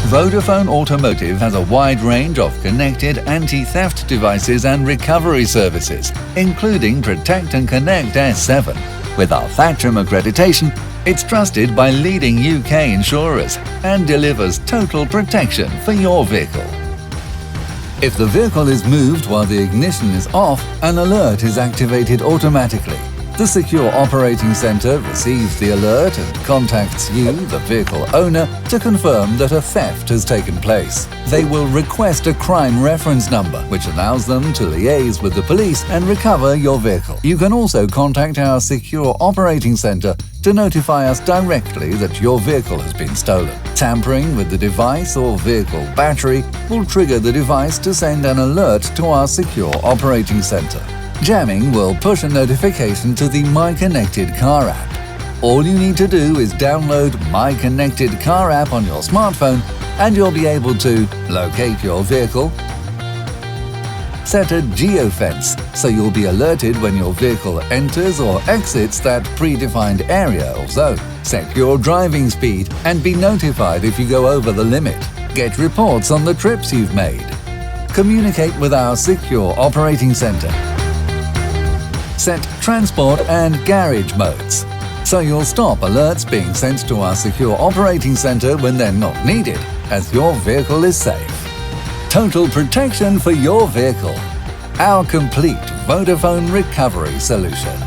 Vodafone Automotive has a wide range of connected anti-theft devices and recovery services, including Protect and Connect S7. With our Thatcham accreditation, it's trusted by leading UK insurers and delivers total protection for your vehicle. If the vehicle is moved while the ignition is off, an alert is activated automatically. The Secure Operating Centre receives the alert and contacts you, the vehicle owner, to confirm that a theft has taken place. They will request a crime reference number, which allows them to liaise with the police and recover your vehicle. You can also contact our Secure Operating Centre to notify us directly that your vehicle has been stolen. Tampering with the device or vehicle battery will trigger the device to send an alert to our Secure Operating Centre. Jamming will push a notification to the My Connected Car app. All you need to do is download My Connected Car app on your smartphone and you'll be able to locate your vehicle, set a geofence so you'll be alerted when your vehicle enters or exits that predefined area or zone, set your driving speed and be notified if you go over the limit, get reports on the trips you've made, communicate with our Secure Operating Centre, set transport and garage modes, so you'll stop alerts being sent to our Secure Operating Centre when they're not needed, as your vehicle is safe. Total protection for your vehicle. Our complete Vodafone recovery solution.